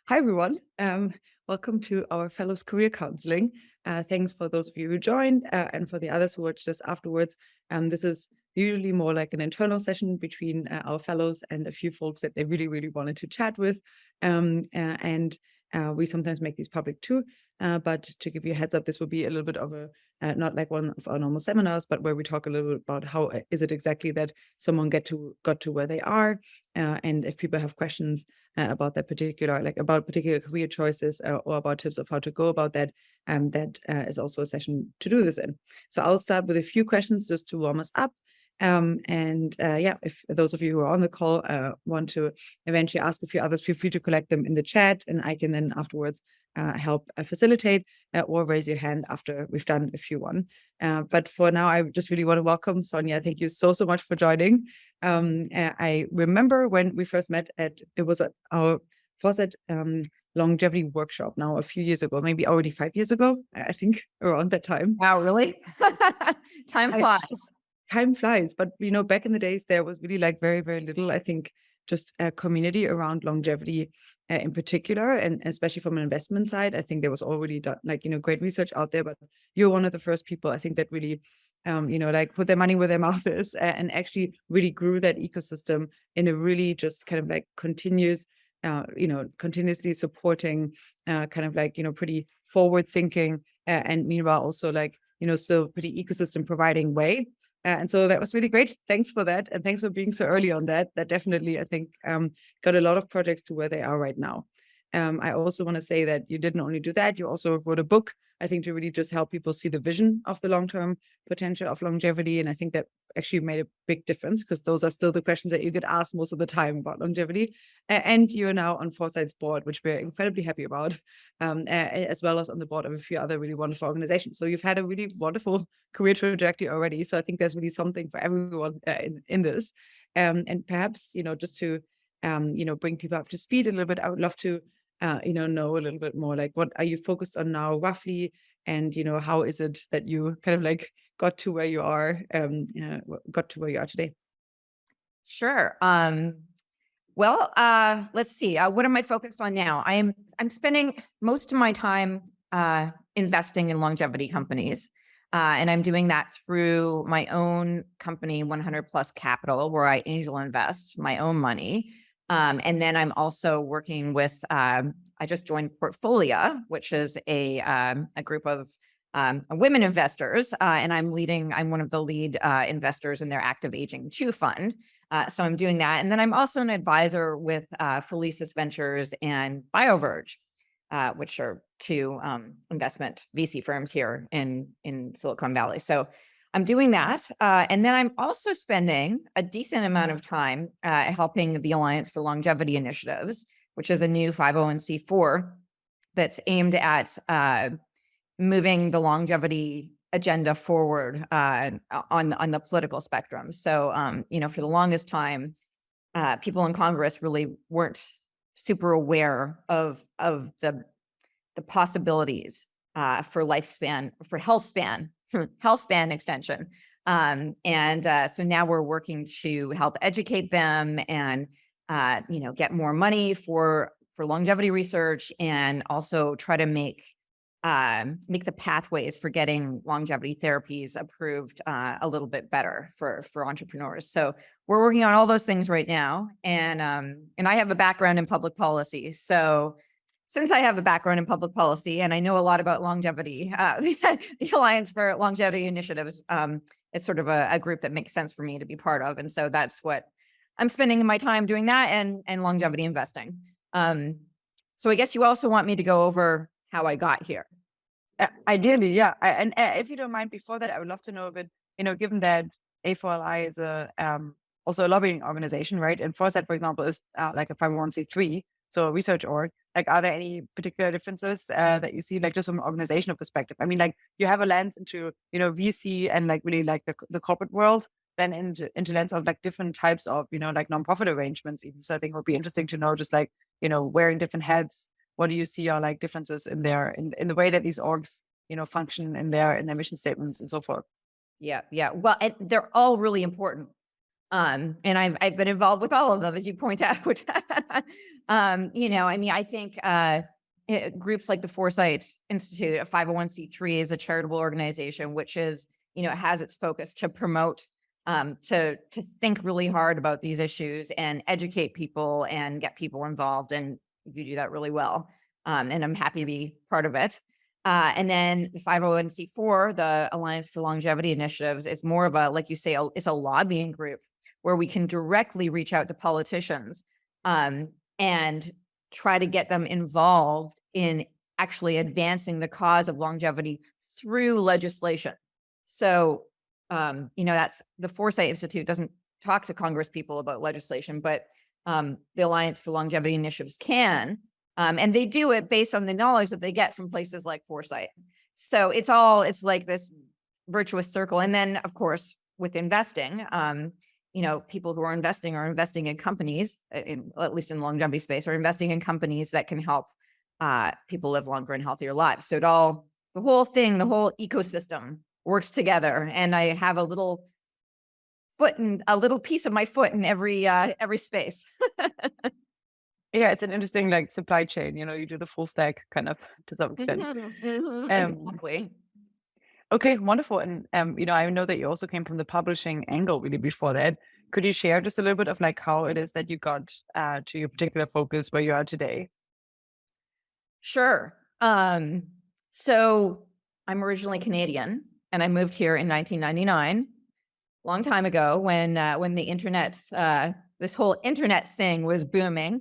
Hi, everyone. Welcome to our Fellows Career Counseling. Thanks for those of you who joined and for the others who watched us afterwards. This is usually more like an internal session between our fellows and a few folks that they really, really wanted to chat with. And we sometimes make these public too. But to give you a heads up, this will be a little bit of a, not like one of our normal seminars, but where we talk a little bit about how is it exactly that someone got to where they are. And if people have questions about that particular, like about particular career choices or about tips of how to go about that, that is also a session to do this in. So I'll start with a few questions just to warm us up. Yeah, if those of you who are on the call want to eventually ask a few others, feel free to collect them in the chat, and I can then afterwards help facilitate or raise your hand after we've done a few one. But for now, I just really want to welcome Sonia. Thank you so much for joining. I remember when we first met it was at our Foresight longevity workshop now a few years ago, maybe already 5 years ago, I think around that time. Wow, really? Time flies. Time flies, but back in the days, there was really like very, very little, I think, just a community around longevity in particular, and especially from an investment side. I think there was already done, great research out there, but you're one of the first people I think that really like put their money where their mouth is and actually really grew that ecosystem in a really just kind of like continuous, continuously supporting kind of like, pretty forward thinking and meanwhile also like, so pretty ecosystem providing way. And so that was really great. Thanks for that. And thanks for being so early on that. That definitely, I think, got a lot of projects to where they are right now. I also want to say that you didn't only do that, you also wrote a book, I think, to really just help people see the vision of the long-term potential of longevity. And I think that actually made a big difference because those are still the questions that you get asked most of the time about longevity. And you're now on Foresight's board, which we're incredibly happy about, as well as on the board of a few other really wonderful organizations. So you've had a really wonderful career trajectory already. So I think there's really something for everyone in this. And perhaps, just to, bring people up to speed a little bit, I would love to know a little bit more, like what are you focused on now roughly? And, how is it that you kind of like got to where you are, today? Sure. Well, let's see. What am I focused on now? I'm spending most of my time investing in longevity companies. And I'm doing that through my own company, 100 Plus Capital, where I angel invest my own money. And then I'm also working with, I just joined Portfolio, which is a group of women investors. And I'm one of the lead investors in their Active Aging 2 fund. So I'm doing that. And then I'm also an advisor with Felicis Ventures and BioVerge, which are two investment VC firms here in Silicon Valley. So I'm doing that. And then I'm also spending a decent amount of time helping the Alliance for Longevity Initiatives, which is a new 501c4 that's aimed at moving the longevity agenda forward on the political spectrum. So, for the longest time, people in Congress really weren't super aware of the possibilities for lifespan, for health span extension. So now we're working to help educate them and, get more money for longevity research and also try to make the pathways for getting longevity therapies approved a little bit better for entrepreneurs. So we're working on all those things right now. And I have a background in public policy. So since I have a background in public policy and I know a lot about longevity, the Alliance for Longevity Initiatives, it's sort of a group that makes sense for me to be part of. And so that's what I'm spending my time doing, that and longevity investing. So I guess you also want me to go over how I got here. Ideally, yeah. And if you don't mind, before that, I would love to know a bit, given that A4LI is also a lobbying organization, right? And Foresight, for example, is like a 501c3, so a research org. Like, are there any particular differences that you see, like just from an organizational perspective? I mean, like you have a lens into, VC and like really like the corporate world, then into lens of like different types of, like nonprofit arrangements even. So I think it would be interesting to know just like, wearing different hats. What do you see are like differences in in the way that these orgs, function in their mission statements and so forth? Yeah. Well, they're all really important. And I've been involved with all of them, as you point out. I think groups like the Foresight Institute, a 501(c)(3, is a charitable organization, which is, has its focus to promote, to think really hard about these issues and educate people and get people involved. And you do that really well. And I'm happy to be part of it. And then the 501(c)(4, the Alliance for Longevity Initiatives, is more of a, like you say, it's a lobbying group where we can directly reach out to politicians and try to get them involved in actually advancing the cause of longevity through legislation. So, that's the Foresight Institute doesn't talk to Congress people about legislation, but the Alliance for Longevity Initiatives can. And they do it based on the knowledge that they get from places like Foresight. So it's like this virtuous circle. And then, of course, with investing, people who are investing in companies, at least in the longevity space, are investing in companies that can help people live longer and healthier lives. So the whole ecosystem works together. And I have a little piece of my foot in every space. Yeah, it's an interesting like supply chain. You do the full stack kind of to some extent. Exactly. Okay, wonderful. And I know that you also came from the publishing angle really before that. Could you share just a little bit of like how it is that you got to your particular focus where you are today? Sure. So I'm originally Canadian, and I moved here in 1999, long time ago, when the internet, this whole internet thing was booming.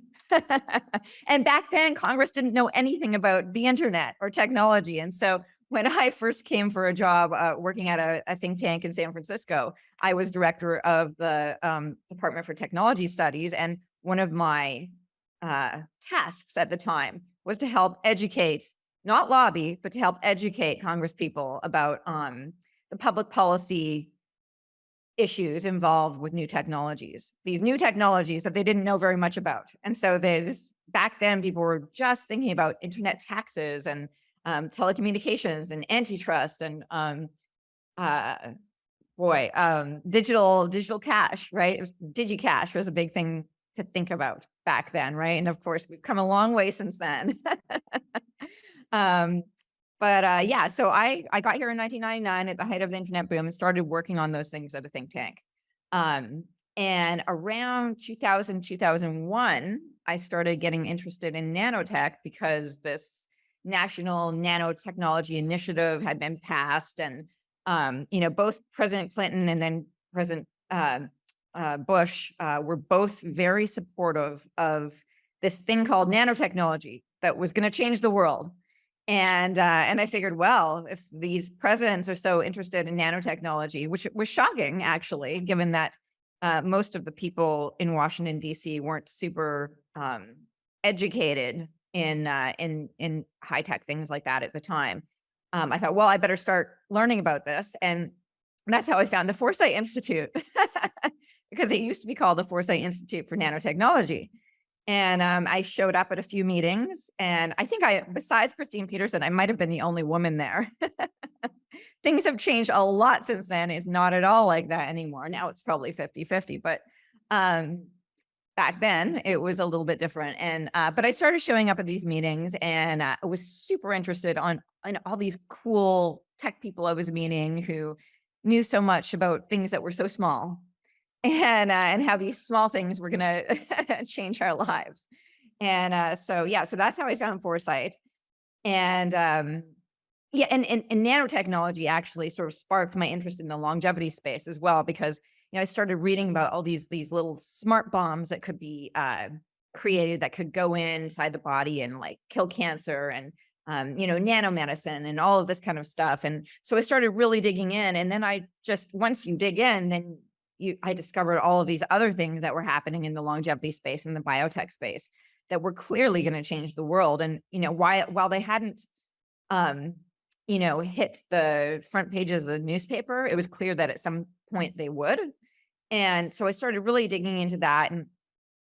And back then, Congress didn't know anything about the internet or technology. And so when I first came for a job working at a think tank in San Francisco, I was director of the Department for Technology Studies. And one of my tasks at the time was to help educate, not lobby, but to help educate Congress people about the public policy issues involved with new technologies, these new technologies that they didn't know very much about. And so back then, people were just thinking about internet taxes and telecommunications and antitrust and digital cash, right? It was DigiCash was a big thing to think about back then, right? And of course, we've come a long way since then. So I got here in 1999 at the height of the internet boom and started working on those things at a think tank. And around 2000, 2001, I started getting interested in nanotech because this National Nanotechnology Initiative had been passed. And, both President Clinton and then President Bush were both very supportive of this thing called nanotechnology that was going to change the world. And I figured, well, if these presidents are so interested in nanotechnology, which was shocking, actually, given that most of the people in Washington, D.C. weren't super educated in high tech things like that at the time. I thought, well, I better start learning about this. And that's how I found the Foresight Institute, because it used to be called the Foresight Institute for Nanotechnology. And I showed up at a few meetings, and I think besides Christine Peterson, I might have been the only woman there. Things have changed a lot since then. It's not at all like that anymore. Now it's probably 50-50, but back then it was a little bit different. And but I started showing up at these meetings, and I was super interested in all these cool tech people I was meeting who knew so much about things that were so small. And how these small things were going to change our lives. And so that's how I found Foresight. And and nanotechnology actually sort of sparked my interest in the longevity space as well, because I started reading about all these little smart bombs that could be created that could go inside the body and like kill cancer and nanomedicine and all of this kind of stuff. And so I started really digging in. And then once you dig in, then I discovered all of these other things that were happening in the longevity space and the biotech space that were clearly going to change the world. And, while they hadn't, hit the front pages of the newspaper, it was clear that at some point they would. And so I started really digging into that. And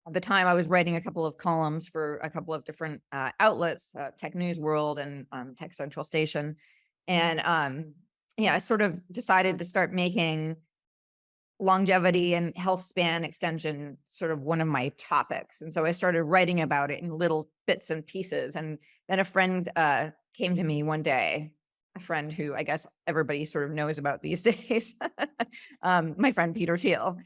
at the time I was writing a couple of columns for a couple of different outlets, Tech News World and Tech Central Station. And, I sort of decided to start making longevity and health span extension sort of one of my topics. And so I started writing about it in little bits and pieces. And then a friend came to me one day, a friend who I guess everybody sort of knows about these days, my friend Peter Thiel.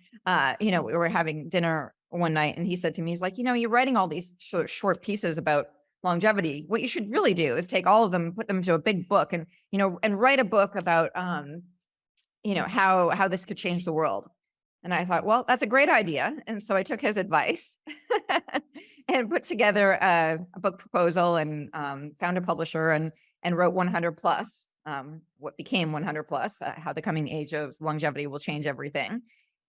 We were having dinner one night and he said to me, he's like, you're writing all these short pieces about longevity. What you should really do is take all of them, put them into a big book and write a book about, how this could change the world. And I thought, well, that's a great idea. And so I took his advice and put together a book proposal and found a publisher and wrote 100 plus, what became 100 plus, how the coming age of longevity will change everything.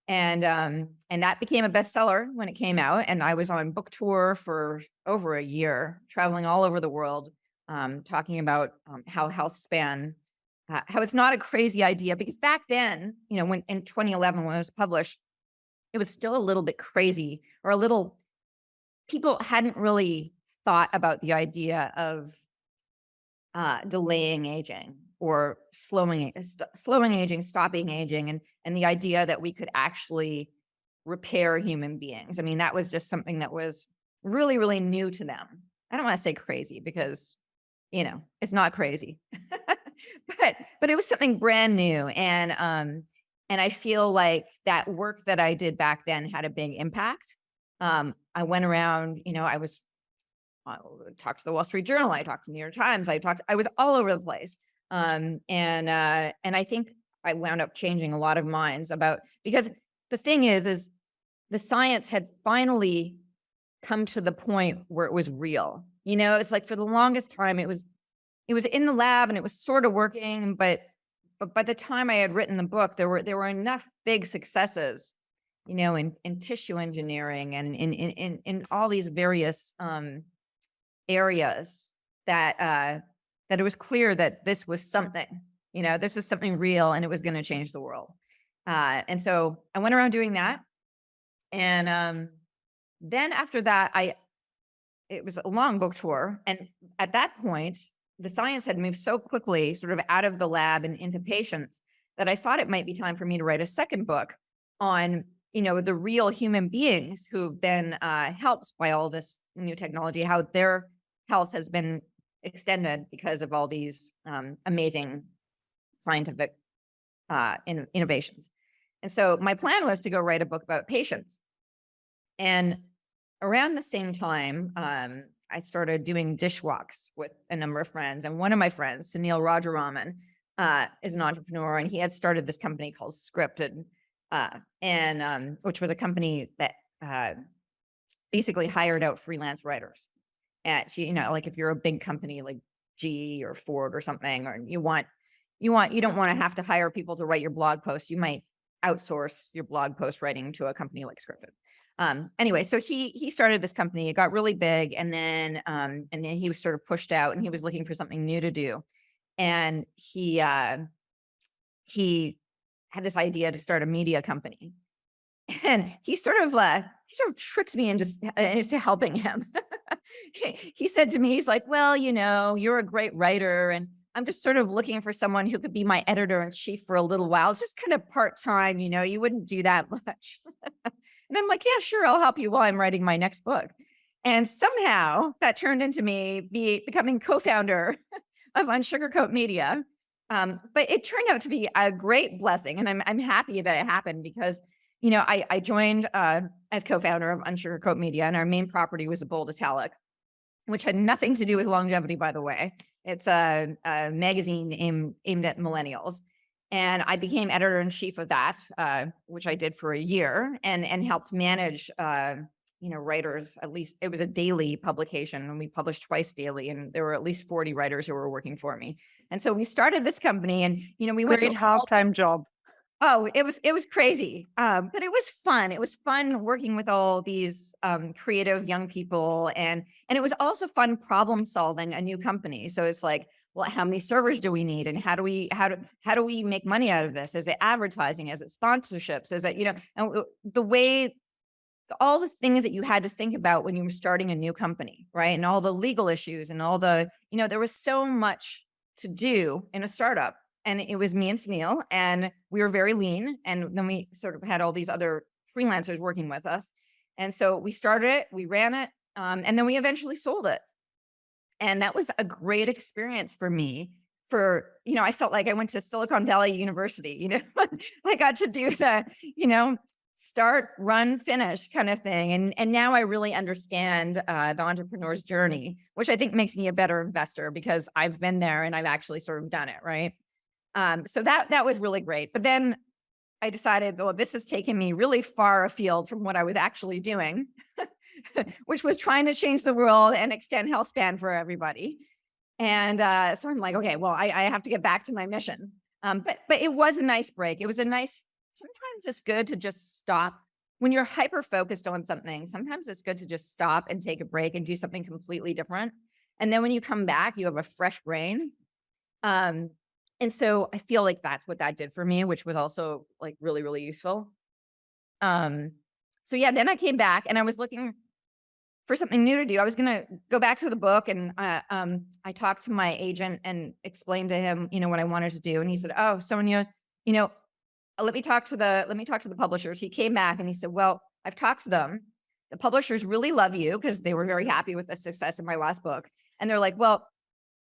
And that became a bestseller when it came out. And I was on book tour for over a year, traveling all over the world, talking about how health span, how it's not a crazy idea, because back then, when in 2011, when it was published, it was still a little bit crazy, or people hadn't really thought about the idea of delaying aging or slowing aging, stopping aging, and the idea that we could actually repair human beings. I mean, that was just something that was really, really new to them. I don't want to say crazy because, it's not crazy, but it was something brand new. And I feel like that work that I did back then had a big impact. I went around, I talked to the Wall Street Journal, I talked to the New York Times, I was all over the place. And I think I wound up changing a lot of minds because the thing is the science had finally come to the point where it was real. It's like for the longest time, it was in the lab and it was sort of working, but by the time I had written the book, there were enough big successes, in tissue engineering and in all these various areas that it was clear that this was something, this was something real and it was going to change the world. And so I went around doing that. And then after that, it was a long book tour. And at that point, the science had moved so quickly, sort of out of the lab and into patients, that I thought it might be time for me to write a second book on, the real human beings who've been helped by all this new technology, how their health has been extended because of all these amazing scientific innovations. And so my plan was to go write a book about patients. And around the same time, I started doing dishwalks with a number of friends. And one of my friends, Sunil Rajaraman, is an entrepreneur, and he had started this company called Scripted, which was a company that basically hired out freelance writers. Like if you're a big company like GE or Ford or something, or you don't want to have to hire people to write your blog post, you might outsource your blog post writing to a company like Scripted. Anyway, so he started this company. It got really big, and then he was sort of pushed out, and he was looking for something new to do. And he had this idea to start a media company, and he sort of tricked me into helping him. He said to me, he's like, well, you're a great writer, and I'm just sort of looking for someone who could be my editor-in-chief for a little while. It's just kind of part-time, you wouldn't do that much. And I'm like, yeah, sure, I'll help you while I'm writing my next book. And somehow that turned into me becoming co-founder of Unsugarcoat Media. But it turned out to be a great blessing. And I'm happy that it happened because, I joined as co-founder of Unsugarcoat Media, and our main property was a Bold Italic, which had nothing to do with longevity, by the way. It's a magazine aimed at millennials. And I became editor-in-chief of that, which I did for a year, and helped manage, writers. At least it was a daily publication, and we published twice daily. And there were at least 40 writers who were working for me. And so we started this company, and we went Great half-time job. Oh, it was crazy, but it was fun. It was fun working with all these creative young people, and it was also fun problem solving a new company. So it's like, well, how many servers do we need, and how do we make money out of this? Is it advertising? Is it sponsorships? Is it and the way, all the things that you had to think about when you were starting a new company, right? And all the legal issues and all the there was so much to do in a startup. and it was me and Sunil, and we were very lean. And then we sort of had all these other freelancers working with us. And so we started it, we ran it, and then we eventually sold it. And that was a great experience for me. I felt like I went to Silicon Valley University, I got to do the, start, run, finish kind of thing. And now I really understand the entrepreneur's journey, which I think makes me a better investor because I've been there and I've actually sort of done it, right? So that was really great. But then I decided, well, this has taken me really far afield from what I was actually doing, which was trying to change the world and extend health span for everybody. And so I'm like, okay, well, I have to get back to my mission. But it was a nice break. Sometimes it's good to just stop. When you're hyper focused on something, sometimes it's good to just stop and take a break and do something completely different. And then when you come back, you have a fresh brain. And so I feel like that's what that did for me, which was also like really, really useful. So yeah, then I came back and I was looking for something new to do. I was going to go back to the book, and I talked to my agent and explained to him, what I wanted to do. And he said, "Oh, Sonia, let me talk to the publishers." He came back and he said, "Well, I've talked to them. The publishers really love you because they were very happy with the success of my last book. And they're like, well,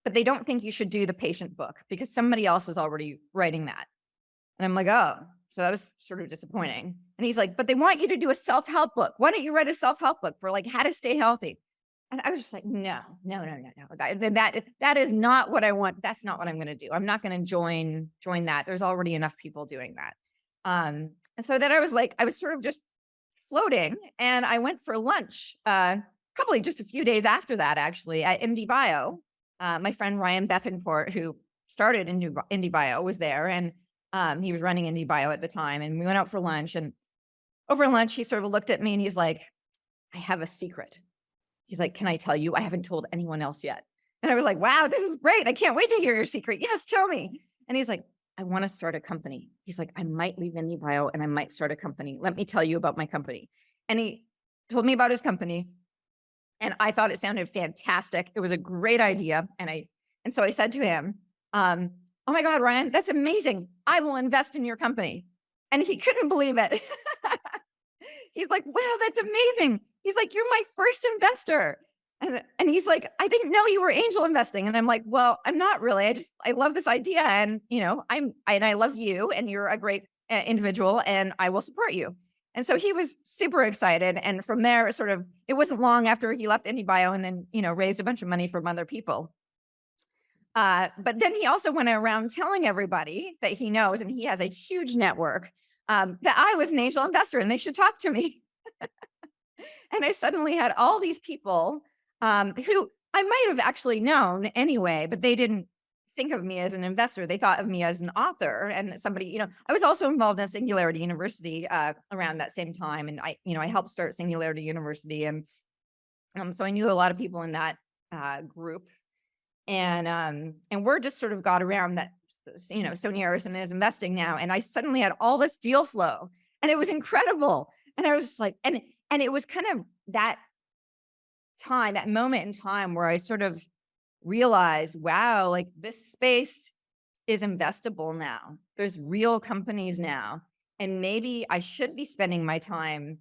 but they don't think you should do the patient book because somebody else is already writing that." And I'm like, oh, so that was sort of disappointing. And he's like, "But they want you to do a self-help book. Why don't you write a self-help book for like how to stay healthy?" And I was just like, no. That is not what I want. That's not what I'm going to do. I'm not going to join that. There's already enough people doing that. And so then I was sort of just floating, and I went for lunch, probably just a few days after that, actually, at IndieBio. My friend Ryan Bethencourt, who started IndieBio, was there, and he was running IndieBio at the time. And we went out for lunch, and over lunch, he sort of looked at me and he's like, "I have a secret." He's like, "Can I tell you? I haven't told anyone else yet." And I was like, "Wow, this is great. I can't wait to hear your secret. Yes, tell me." And he's like, "I want to start a company." He's like, "I might leave IndieBio and I might start a company. Let me tell you about my company." And he told me about his company. And I thought it sounded fantastic. It was a great idea. And so I said to him, "Oh my God, Ryan, that's amazing. I will invest in your company." And he couldn't believe it. He's like, "Wow, that's amazing." He's like, "You're my first investor." And he's like, "I didn't know you were angel investing." And I'm like, "Well, I'm not really. I love this idea. And, I love you, and you're a great individual, and I will support you." And so he was super excited. And from there, it wasn't long after he left IndieBio and then, raised a bunch of money from other people. But then he also went around telling everybody that he knows, and he has a huge network, that I was an angel investor and they should talk to me. And I suddenly had all these people who I might have actually known anyway, but they didn't think of me as an investor. They thought of me as an author and somebody, I was also involved in Singularity University around that same time. And I helped start Singularity University. And so I knew a lot of people in that group. And word just sort of got around that, Sonia Arrison is investing now. And I suddenly had all this deal flow, and it was incredible. And I was just like, and it was kind of that moment in time where I sort of realized, wow, like this space is investable now. There's real companies now. And maybe I should be spending my time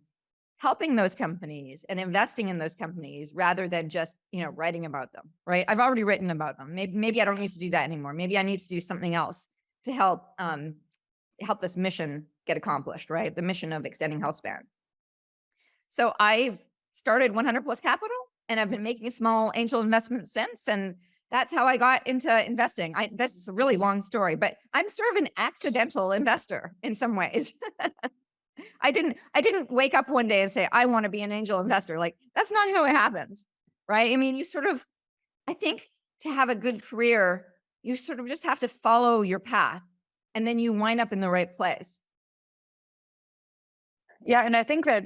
helping those companies and investing in those companies rather than just, writing about them, right? I've already written about them. Maybe I don't need to do that anymore. Maybe I need to do something else to help this mission get accomplished, right? The mission of extending health span. So I started 100 Plus Capital, and I've been making small angel investments since. And that's how I got into investing. This is a really long story, but I'm sort of an accidental investor in some ways. I didn't wake up one day and say, I want to be an angel investor. Like, that's not how it happens, right? I mean, I think to have a good career, you sort of just have to follow your path, and then you wind up in the right place. Yeah. And I think that,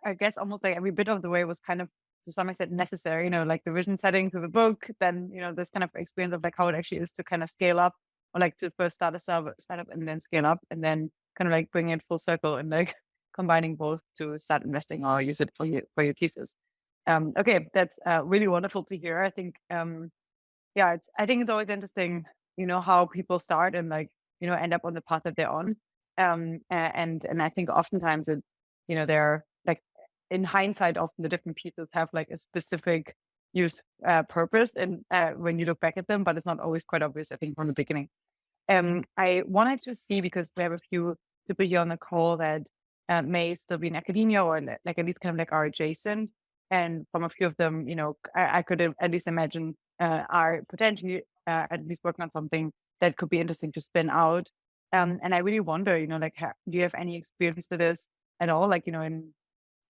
I guess almost like every bit of the way was kind of to some extent necessary, like the vision setting to the book, then, this kind of experience of like how it actually is to kind of scale up, or like to first start a startup and then scale up, and then kind of like bring it full circle and like combining both to start investing or use it for your thesis. Okay, that's really wonderful to hear. I think, I think it's always interesting how people start and end up on the path that they're on. And I think oftentimes they're like, in hindsight, often the different pieces have like a specific use purpose, and when you look back at them, but it's not always quite obvious, I think, from the beginning. I wanted to see, because we have a few people here on the call that may still be in academia, or like at least kind of like are adjacent. And from a few of them, I could at least imagine are potentially at least working on something that could be interesting to spin out. And I really wonder, like, do you have any experience with this at all? Like, in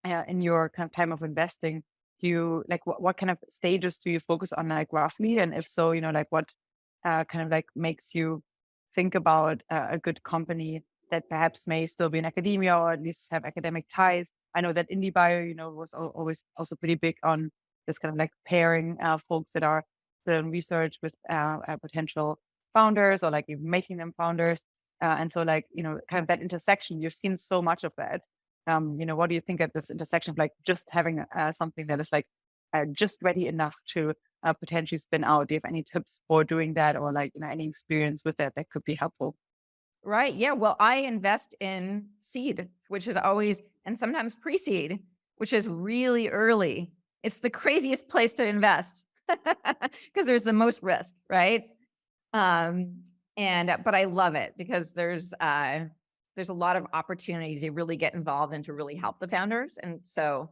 your kind of time of investing, do you like what kind of stages do you focus on, like, roughly? And if so, like, what kind of like makes you think about a good company that perhaps may still be in academia, or at least have academic ties? I know that IndieBio, was always also pretty big on this kind of like pairing folks that are still in research with potential founders, or like even making them founders. And so, like, kind of that intersection, you've seen so much of that. What do you think at this intersection of like just having something that is like just ready enough to potentially spin out? Do you have any tips for doing that, or like, any experience with that that could be helpful? Right. Yeah. Well, I invest in seed, which is always, and sometimes pre-seed, which is really early. It's the craziest place to invest because there's the most risk, right? But I love it because there's a lot of opportunity to really get involved and to really help the founders. And so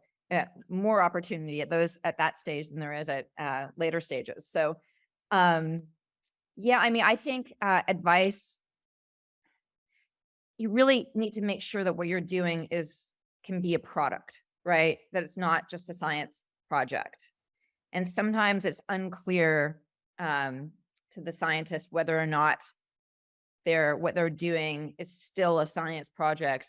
more opportunity at that stage than there is at later stages. So yeah, I mean, I think advice, you really need to make sure that what you're doing can be a product, right? That it's not just a science project. And sometimes it's unclear to the scientist whether or not what they're doing is still a science project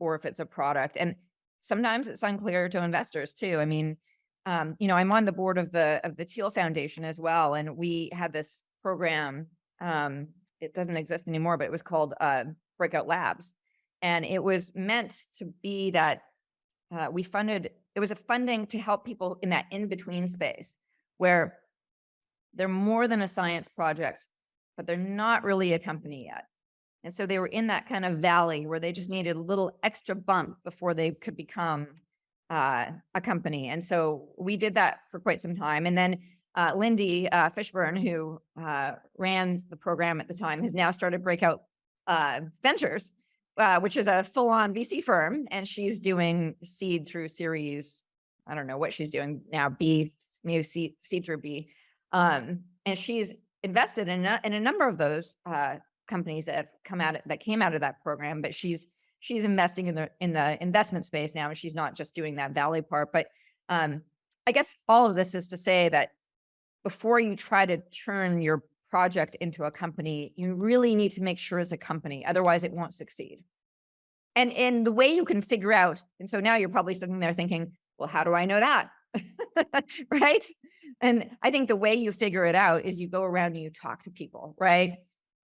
or if it's a product. And sometimes it's unclear to investors too. I mean, I'm on the board of the Teal Foundation as well, and we had this program. It doesn't exist anymore, but it was called Breakout Labs, and it was meant to be that it was a funding to help people in that in-between space where they're more than a science project, but they're not really a company yet. And so they were in that kind of valley where they just needed a little extra bump before they could become a company. And so we did that for quite some time. And then Lindy Fishburne, who ran the program at the time, has now started Breakout Ventures, which is a full-on VC firm. And she's doing seed through series, I don't know what she's doing now, B, maybe seed through B. And she's invested in a number of those companies that came out of that program, but she's investing in the investment space now, and she's not just doing that valley part. But I guess all of this is to say that before you try to turn your project into a company, you really need to make sure it's a company, otherwise it won't succeed. And the way you can figure out, and so now you're probably sitting there thinking, well, how do I know that? Right? And I think the way you figure it out is you go around and you talk to people, right?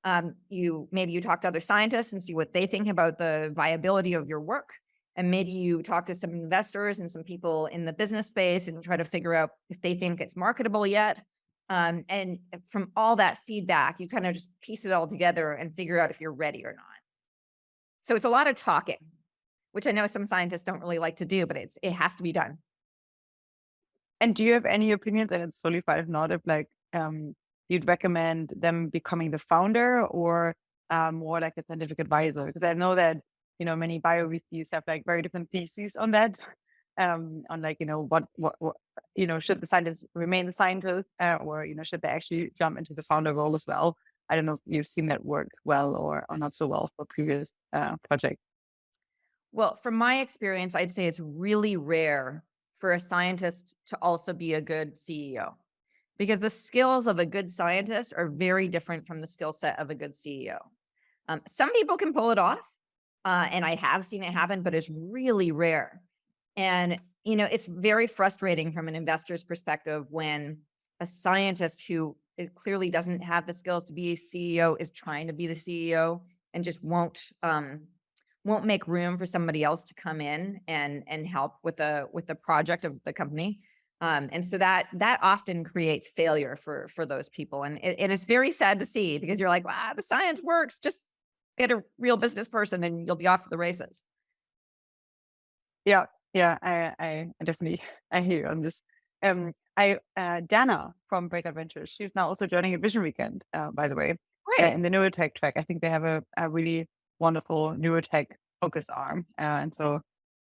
Maybe you talk to other scientists and see what they think about the viability of your work. And maybe you talk to some investors and some people in the business space and try to figure out if they think it's marketable yet. And from all that feedback, you kind of just piece it all together and figure out if you're ready or not. So it's a lot of talking, which I know some scientists don't really like to do, but it has to be done. And do you have any opinions, and it's totally fine if not, if like you'd recommend them becoming the founder, or more like a scientific advisor? Because I know that, many bio VCs have like very different theses on that. On like, what should the scientists remain the scientist, or, should they actually jump into the founder role as well? I don't know if you've seen that work well or not so well for previous projects. Well, from my experience, I'd say it's really rare for a scientist to also be a good CEO, because the skills of a good scientist are very different from the skill set of a good CEO. Some people can pull it off, and I have seen it happen, but it's really rare. And, it's very frustrating from an investor's perspective when a scientist who clearly doesn't have the skills to be a CEO is trying to be the CEO and just won't make room for somebody else to come in and help with the project of the company. And so that often creates failure for those people. And it's very sad to see, because you're like, wow, the science works. Just get a real business person and you'll be off to the races. Yeah, yeah, I definitely I hear you on this. I Dana from Breakout Ventures, she's now also joining a Vision Weekend, by the way, Right. in the neurotech track. I think they have a really wonderful neurotech focus arm, and so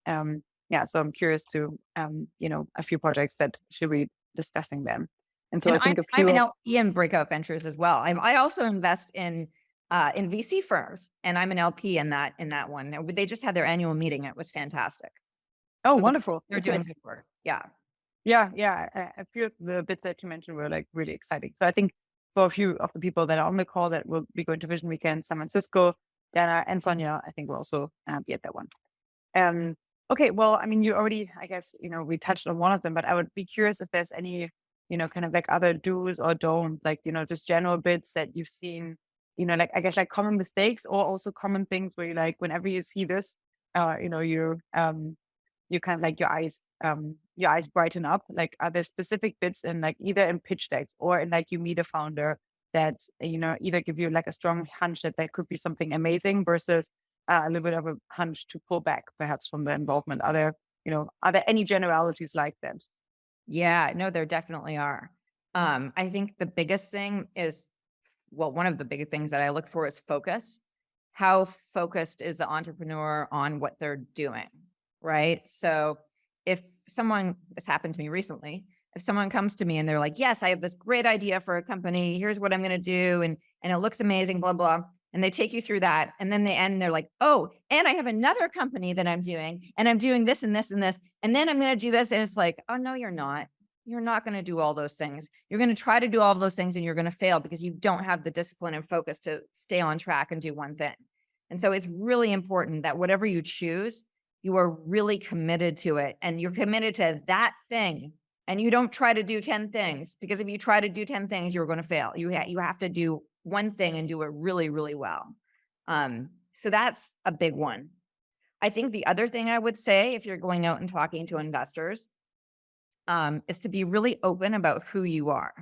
yeah, so I'm curious to a few projects that she'll be discussing them, and so And I think a I'm few an of LP in Breakout Ventures as well. I also invest in VC firms, and I'm an LP in that one. They just had their annual meeting. It was fantastic. oh, So wonderful, they're okay. doing good work. Yeah. Yeah, yeah. A few of the bits that you mentioned were like really exciting. So I think for a few of the people that are on the call that will be going to Vision Weekend, San Francisco, Dana and Sonia, I think will also be at that one. Um, okay, well, I mean, you already, I guess, we touched on one of them, but I would be curious if there's any, kind of like other do's or don'ts, like, just general bits that you've seen, like, I guess, like common mistakes or also common things where you like, whenever you see this, you kind of like your eyes brighten up. Like, are there specific bits in like either in pitch decks or in like you meet a founder that, either give you like a strong hunch that there could be something amazing versus a little bit of a hunch to pull back perhaps from the involvement? Are there any generalities like that? Yeah, no, there definitely are. I think the biggest thing is, well, one of the big things that I look for is focus. How focused is the entrepreneur on what they're doing, right? So if this happened to me recently, if someone comes to me and they're like, yes, I have this great idea for a company, here's what I'm going to do, and it looks amazing, blah, blah. And they take you through that. And then they end, they're like, oh, and I have another company that I'm doing, and I'm doing this and this and this. And then I'm going to do this. And it's like, oh, no, you're not. You're not going to do all those things. You're going to try to do all of those things and you're going to fail because you don't have the discipline and focus to stay on track and do one thing. And so it's really important that whatever you choose, you are really committed to it, and you're committed to that thing. And you don't try to do 10 things, because if you try to do 10 things, you're going to fail. You have to do one thing and do it really, really well. So that's a big one. I think the other thing I would say, if you're going out and talking to investors, is to be really open about who you are.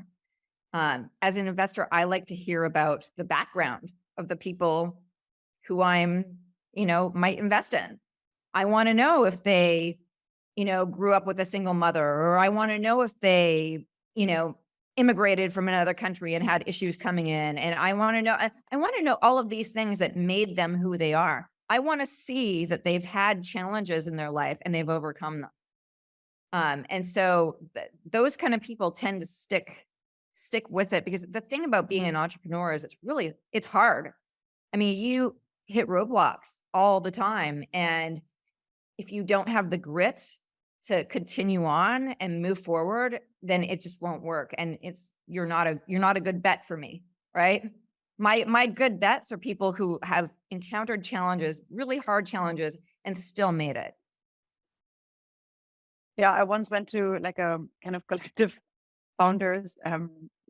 As an investor, I like to hear about the background of the people who might invest in. I want to know if they, grew up with a single mother, or I want to know if they, immigrated from another country and had issues coming in. And I want to know all of these things that made them who they are. I want to see that they've had challenges in their life and they've overcome them. And so those kind of people tend to stick with it, because the thing about being an entrepreneur is it's hard. I mean, you hit roadblocks all the time. And if you don't have the grit to continue on and move forward, then it just won't work. And you're not a good bet for me, right? My good bets are people who have encountered challenges, really hard challenges, and still made it. Yeah, I once went to like a kind of collective founders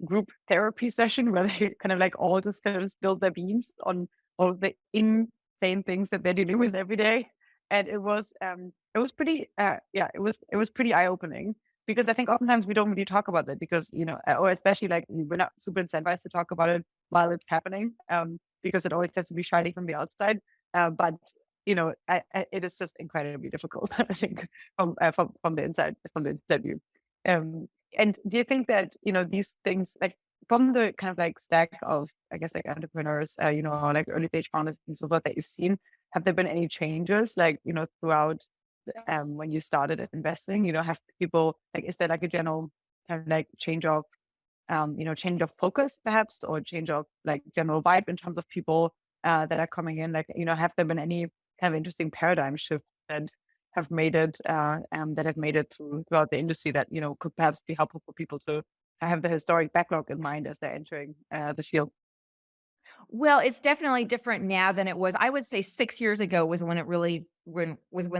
group therapy session where they kind of like all just kind of spilled their beans on all of the insane things that they're dealing with every day. And it was pretty it was pretty eye-opening, because I think oftentimes we don't really talk about that, because or especially like we're not super incentivized to talk about it while it's happening, because it always has to be shiny from the outside. But it is just incredibly difficult, I think, from the inside view. And do you think that, these things, like from the kind of like stack of, I guess, like entrepreneurs, or like early stage founders and so forth that you've seen, have there been any changes, like, throughout when you started at investing? Have people, like, is there like a general kind of like change of focus perhaps, or change of like general vibe in terms of people that are coming in? Like, have there been any kind of interesting paradigm shifts that have made it throughout the industry that could perhaps be helpful for people to have the historic backlog in mind as they're entering the field? Well, it's definitely different now than it was. I would say 6 years ago was when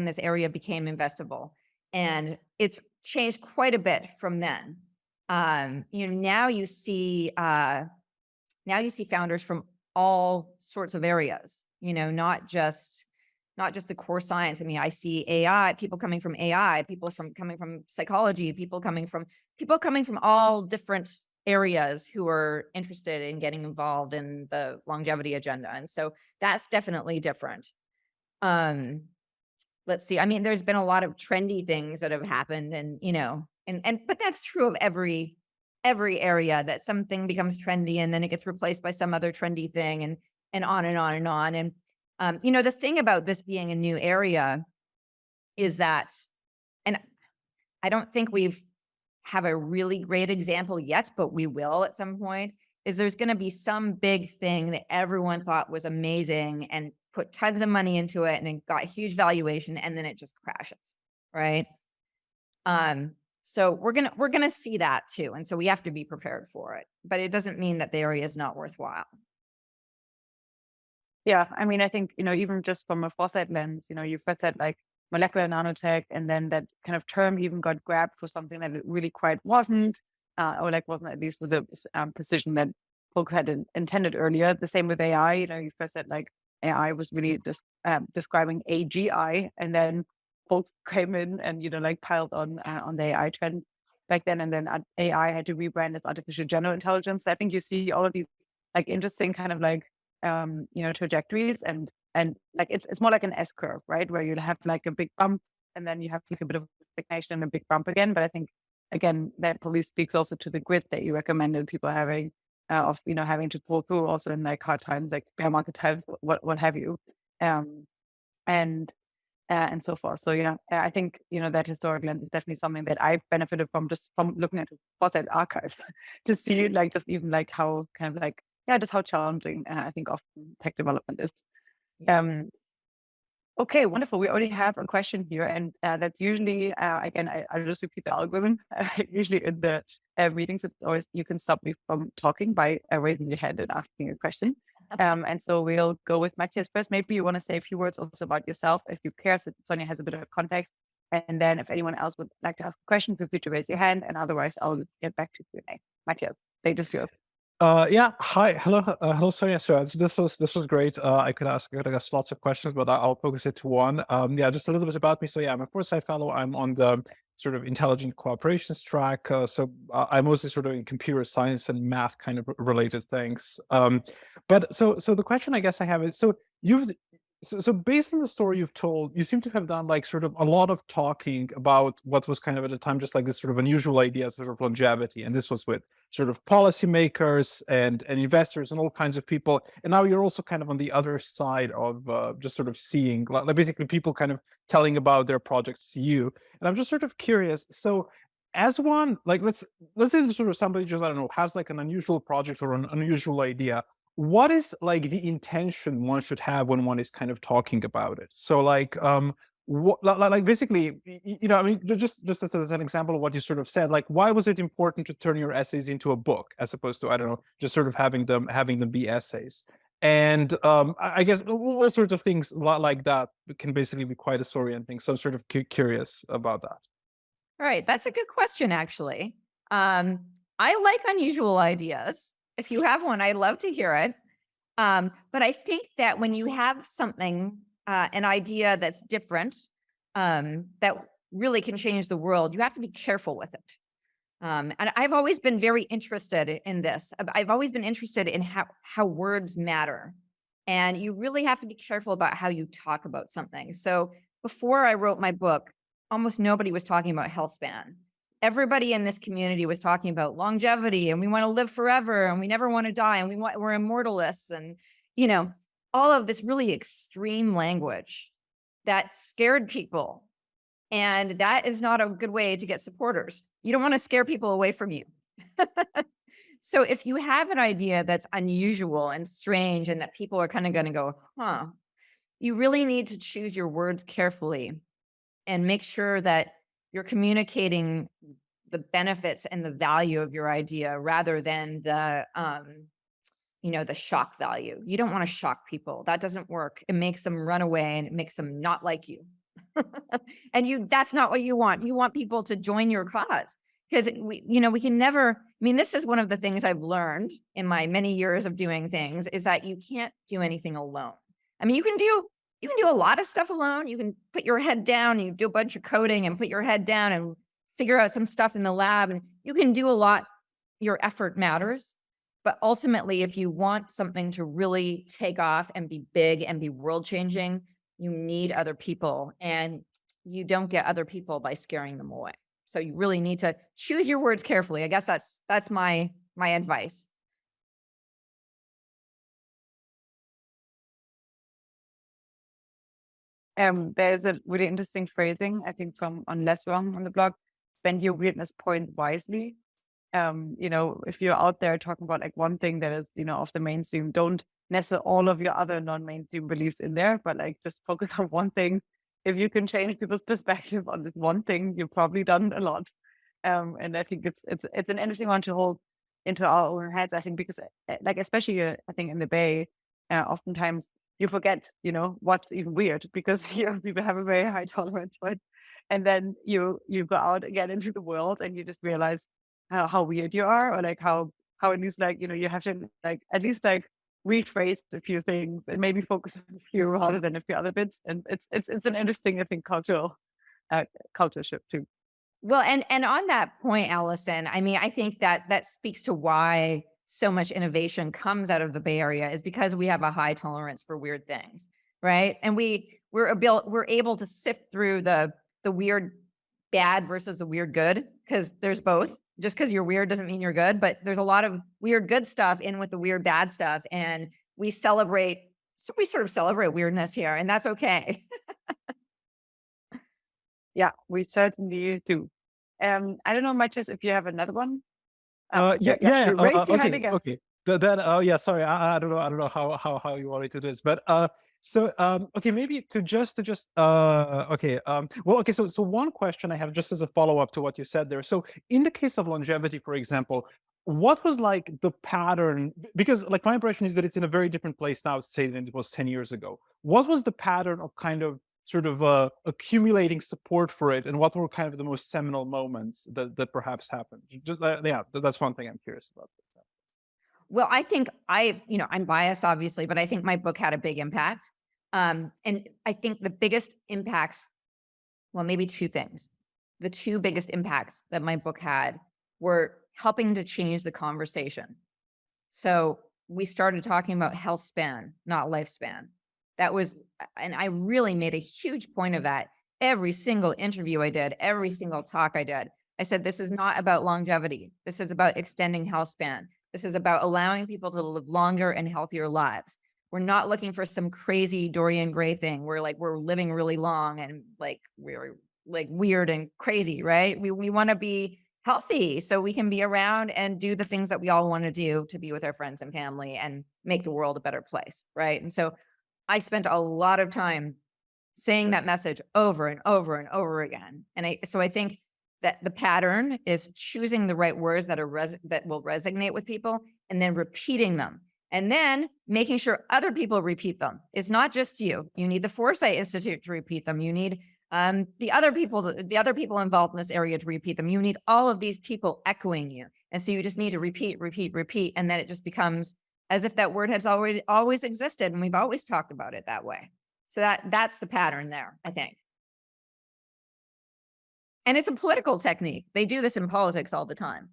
this area became investable, and it's changed quite a bit from then. Now you see founders from all sorts of areas. Not just not just the core science. I mean, I see AI, people coming from AI, coming from psychology, people coming from all different areas who are interested in getting involved in the longevity agenda. And so that's definitely different. Let's see. I mean, there's been a lot of trendy things that have happened, and but that's true of every area, that something becomes trendy and then it gets replaced by some other trendy thing, and on and on and on. And the thing about this being a new area is that, and I don't think we've have a really great example yet, but we will at some point, is there's going to be some big thing that everyone thought was amazing and put tons of money into it and it got huge valuation, and then it just crashes, right? So we're gonna see that too, and so we have to be prepared for it. But it doesn't mean that the area is not worthwhile. Yeah, I mean, I think, even just from a Foresight lens, you've first said like molecular nanotech, and then that kind of term even got grabbed for something that it really quite wasn't, or like wasn't at least with the precision that folks had intended earlier. The same with AI, you first said like AI was really just describing AGI, and then folks came in and, like piled on the AI trend back then, and then AI had to rebrand as artificial general intelligence. I think you see all of these like interesting kind of like trajectories, and like it's more like an S curve, right? Where you'll have like a big bump and then you have like a bit of stagnation and a big bump again. But I think again, that probably speaks also to the grit that you recommended people having, of having to pull through also in like hard times, like bear market times, what have you. And and so forth. So yeah, I think that historic lens is definitely something that I've benefited from, just from looking at Foresight archives to see like just even like how kind of like just how challenging I think often tech development is. Um, okay, wonderful. We already have a question here, and that's usually again I'll just repeat the algorithm. Usually in the meetings, it's always you can stop me from talking by raising your hand and asking a question. And so we'll go with Matthias first. Maybe you want to say a few words also about yourself, if you care, so Sonia has a bit of context. And then if anyone else would like to ask a question, feel free to raise your hand. And otherwise, I'll get back to Q&A. Matthias, stage is yours. Yeah. Hi. Hello, Sonia. So this was great. I could ask lots of questions, but I'll focus it to one. Yeah, just a little bit about me. So yeah, I'm a Foresight fellow. I'm on the sort of intelligent cooperations track. So I'm mostly sort of in computer science and math kind of related things. But so the question I guess I have is, so based on the story you've told, you seem to have done like sort of a lot of talking about what was kind of at the time just like this sort of unusual idea, sort of longevity, and this was with sort of policymakers and investors and all kinds of people. And now you're also kind of on the other side of just sort of seeing like basically people kind of telling about their projects to you. And I'm just sort of curious. So as one, like let's say there's sort of somebody just, I don't know, has like an unusual project or an unusual idea. What is like the intention one should have when one is kind of talking about it? So like what, like basically, I mean, just as an example of what you sort of said, like why was it important to turn your essays into a book as opposed to, I don't know, just sort of having them be essays? And I guess all sorts of things like that can basically be quite disorienting. So I'm sort of curious about that. All right, that's a good question, actually. I like unusual ideas. If you have one, I'd love to hear it. But I think that when you have something, an idea that's different, that really can change the world, you have to be careful with it. And I've always been very interested in this. I've always been interested in how words matter. And you really have to be careful about how you talk about something. So before I wrote my book, almost nobody was talking about health span. Everybody in this community was talking about longevity, and we want to live forever, and we never want to die, and we're immortalists, and all of this really extreme language that scared people. And that is not a good way to get supporters. You don't want to scare people away from you. So if you have an idea that's unusual and strange and that people are kind of going to go, you really need to choose your words carefully and make sure that you're communicating the benefits and the value of your idea rather than the shock value. You don't want to shock people. That doesn't work. It makes them run away and it makes them not like you. And that's not what you want. You want people to join your cause, because we can never, I mean, this is one of the things I've learned in my many years of doing things, is that you can't do anything alone. I mean, you can do You can do a lot of stuff alone. You can put your head down, you do a bunch of coding and put your head down and figure out some stuff in the lab, and you can do a lot. Your effort matters. But ultimately, if you want something to really take off and be big and be world changing, you need other people, and you don't get other people by scaring them away. So you really need to choose your words carefully. I guess that's my advice. There's a really interesting phrasing, I think, from on Less Wrong on the blog: spend your weirdness points wisely. If you're out there talking about like one thing that is, off the mainstream, don't nestle all of your other non-mainstream beliefs in there, but like just focus on one thing. If you can change people's perspective on this one thing, you've probably done a lot. And I think it's an interesting one to hold into our own heads, I think, because like, especially I think in the Bay, oftentimes you forget, what's even weird, because people have a very high tolerance for it. And then you go out again into the world and you just realize how weird you are, or like how at least like, you have to like at least like rephrase a few things and maybe focus on a few rather than a few other bits. And it's an interesting, I think, culture shift too. Well, and on that point, Allison, I mean, I think that speaks to why so much innovation comes out of the Bay Area, is because we have a high tolerance for weird things, right? And we're able to sift through the weird bad versus the weird good, because there's both. Just because you're weird doesn't mean you're good, but there's a lot of weird good stuff in with the weird bad stuff, and we sort of celebrate weirdness here, and that's okay. Yeah, we certainly do. I don't know, Matthias, if you have another one. Yeah. You raised your hand Okay. again. Okay. Yeah. Sorry. I don't know. I don't know how you want me to do this, but okay, maybe to just okay. Well, okay. So one question I have, just as a follow up to what you said there. So in the case of longevity, for example, what was like the pattern? Because like my impression is that it's in a very different place now, say, than it was 10 years ago. What was the pattern of kind of sort of accumulating support for it, and what were kind of the most seminal moments that perhaps happened? Just, yeah, that's one thing I'm curious about. Well, I think I'm biased, obviously, but I think my book had a big impact. And I think the biggest impact, well, maybe two things. The two biggest impacts that my book had were helping to change the conversation. So we started talking about health span, not lifespan. And I really made a huge point of that. Every single interview I did, every single talk I did, I said, this is not about longevity. This is about extending health span. This is about allowing people to live longer and healthier lives. We're not looking for some crazy Dorian Gray thing where like we're living really long and like we're like weird and crazy, right? We want to be healthy so we can be around and do the things that we all want to do, to be with our friends and family and make the world a better place, right? And so I spent a lot of time saying that message over and over and over again. And I think that the pattern is choosing the right words that will resonate with people, and then repeating them, and then making sure other people repeat them. It's not just you. You need the Foresight Institute to repeat them. You need the other people involved in this area to repeat them. You need all of these people echoing you. And so you just need to repeat, and then it just becomes as if that word has always existed, and we've always talked about it that way. So that's the pattern there, I think. And it's a political technique. They do this in politics all the time.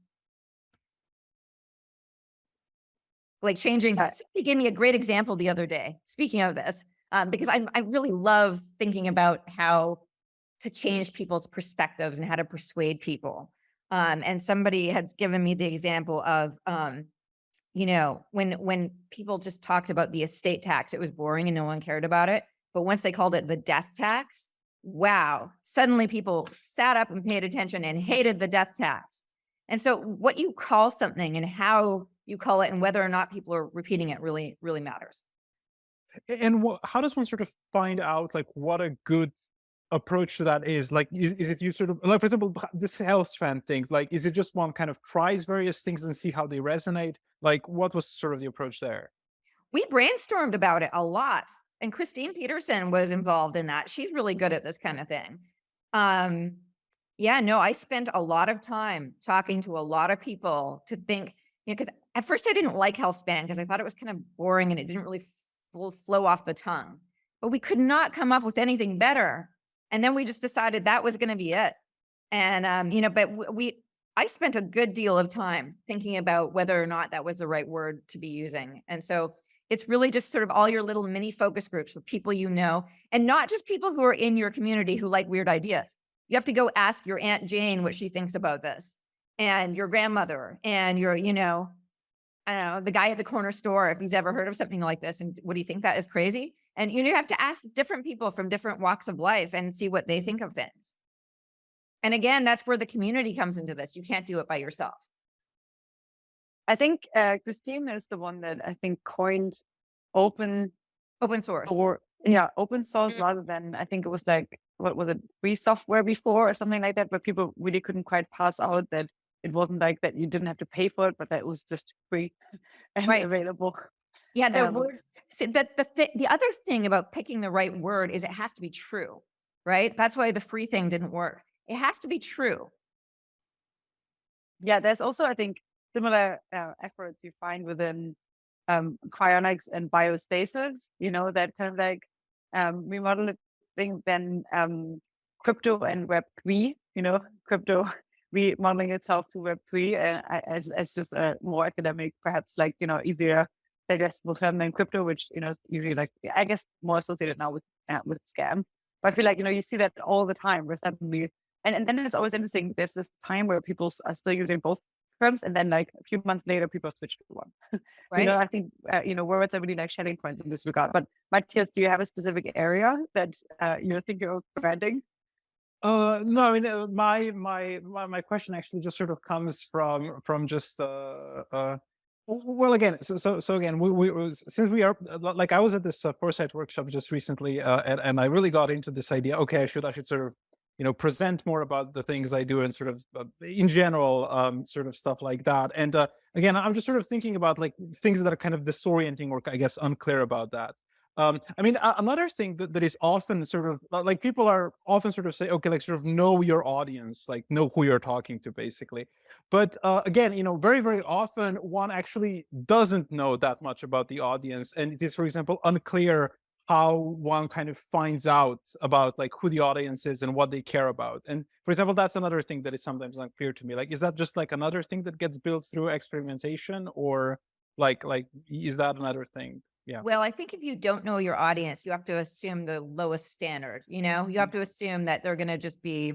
Like changing, he gave me a great example the other day, speaking of this, because I really love thinking about how to change people's perspectives and how to persuade people. And somebody had given me the example of, when people just talked about the estate tax, it was boring and no one cared about it. But once they called it the death tax, wow, suddenly people sat up and paid attention and hated the death tax. And so what you call something and how you call it and whether or not people are repeating it really, really matters. And how does one sort of find out like what a good approach to that is? Like, is it you sort of like, for example, this health span thing, like, is it just one kind of tries various things and see how they resonate? Like, what was sort of the approach there? We brainstormed about it a lot. And Christine Peterson was involved in that. She's really good at this kind of thing. I spent a lot of time talking to a lot of people to think, because at first I didn't like health span because I thought it was kind of boring and it didn't really flow off the tongue. but we could not come up with anything better. And then we just decided that was going to be it. And, but I spent a good deal of time thinking about whether or not that was the right word to be using. And so it's really just sort of all your little mini focus groups with people you know, and not just people who are in your community who like weird ideas. You have to go ask your Aunt Jane what she thinks about this, and your grandmother, and your, I don't know, the guy at the corner store, if he's ever heard of something like this, and would he think that is crazy? And you have to ask different people from different walks of life and see what they think of things. And again, that's where the community comes into this. You can't do it by yourself. I think Christine is the one that I think coined open source. Open source, rather than, I think it was like, what was it, free software before or something like that, where people really couldn't quite pass out that it wasn't like that you didn't have to pay for it, but that it was just free and available. Yeah, the words. See, the other thing about picking the right word is it has to be true, right? That's why the free thing didn't work. It has to be true. Yeah, there's also, I think, similar efforts you find within cryonics and biostasis, that kind of like remodeling then crypto and Web3, crypto remodeling itself to Web3 as just a more academic, perhaps like, easier digestible term than crypto, which, is usually like, I guess, more associated now with scam. But I feel like, you see that all the time where suddenly, and then it's always interesting, there's this time where people are still using both terms, and then like a few months later, people switch to one. Right. I think, words are really like shedding points in this regard. But Matthias, do you have a specific area that you think you're branding? No, I mean, my question actually just sort of comes from just well, again, so again, since we are like, I was at this Foresight workshop just recently, and I really got into this idea. Okay, I should sort of present more about the things I do and sort of in general, sort of stuff like that. And again, I'm just sort of thinking about like things that are kind of disorienting or I guess unclear about that. I mean, another thing that is often sort of like, people are often sort of say, okay, like sort of know your audience, like know who you're talking to, basically. But again, very, very often one actually doesn't know that much about the audience. And it is, for example, unclear how one kind of finds out about like who the audience is and what they care about. And for example, that's another thing that is sometimes unclear to me. Like, is that just like another thing that gets built through experimentation, or like is that another thing? Yeah. Well, I think if you don't know your audience, you have to assume the lowest standard. You have to assume that they're going to just be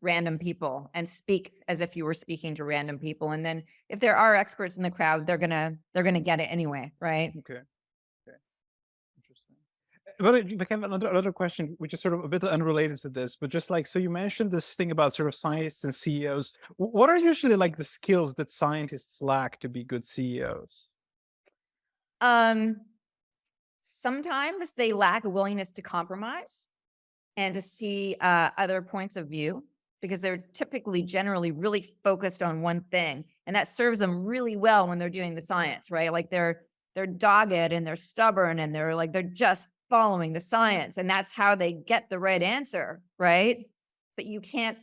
random people and speak as if you were speaking to random people. And then if there are experts in the crowd, they're gonna get it anyway, right? Okay. Interesting. But I have another question, which is sort of a bit unrelated to this, but just like, so you mentioned this thing about sort of scientists and CEOs. What are usually like the skills that scientists lack to be good CEOs? Sometimes they lack a willingness to compromise and to see other points of view, because they're typically generally really focused on one thing, and that serves them really well when they're doing the science, right? Like they're dogged and they're stubborn and they're just following the science, and that's how they get the right answer, right? But you can't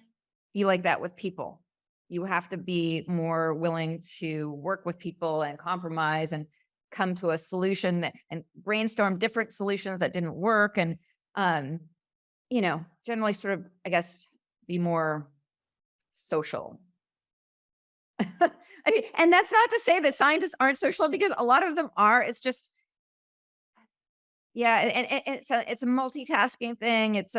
be like that with people. You have to be more willing to work with people and compromise and come to a solution and brainstorm different solutions that didn't work, and generally sort of, I guess, be more social. I mean, and that's not to say that scientists aren't social, because a lot of them are. It's just, yeah, and it's a multitasking thing. It's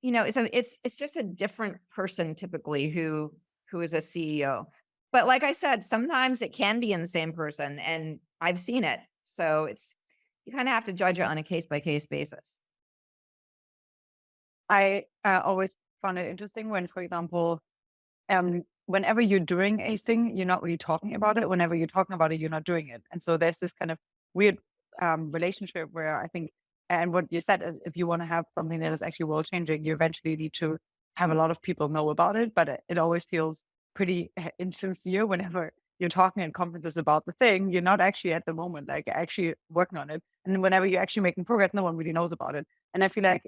it's just a different person typically who is a CEO. But like I said, sometimes it can be in the same person, and I've seen it. So you kind of have to judge it on a case by case basis. I always found it interesting when, for example, whenever you're doing a thing, you're not really talking about it. Whenever you're talking about it, you're not doing it. And so there's this kind of weird relationship where I think, and what you said is, if you want to have something that is actually world changing, you eventually need to have a lot of people know about it. But it always feels pretty insincere whenever you're talking at conferences about the thing. You're not actually at the moment like actually working on it. And then whenever you're actually making progress, no one really knows about it. And I feel like,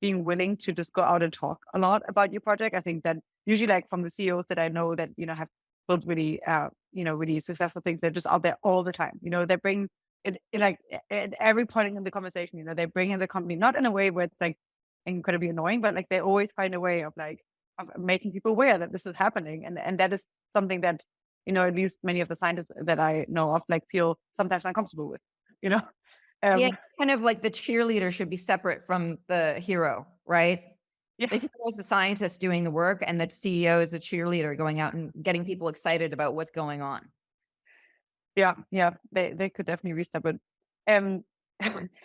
being willing to just go out and talk a lot about your project. I think that usually, like, from the CEOs that I know that, have built really, really successful things, they're just out there all the time. They bring like at every point in the conversation, they bring in the company, not in a way where it's like incredibly annoying, but like they always find a way of making people aware that this is happening. And that is something that, at least many of the scientists that I know of, like feel sometimes uncomfortable with, Yeah, Um, kind of like the cheerleader should be separate from the hero, right? yeah. The hero is the scientist doing the work, and the CEO is a cheerleader going out and getting people excited about what's going on. Yeah, they could definitely restart it. Um,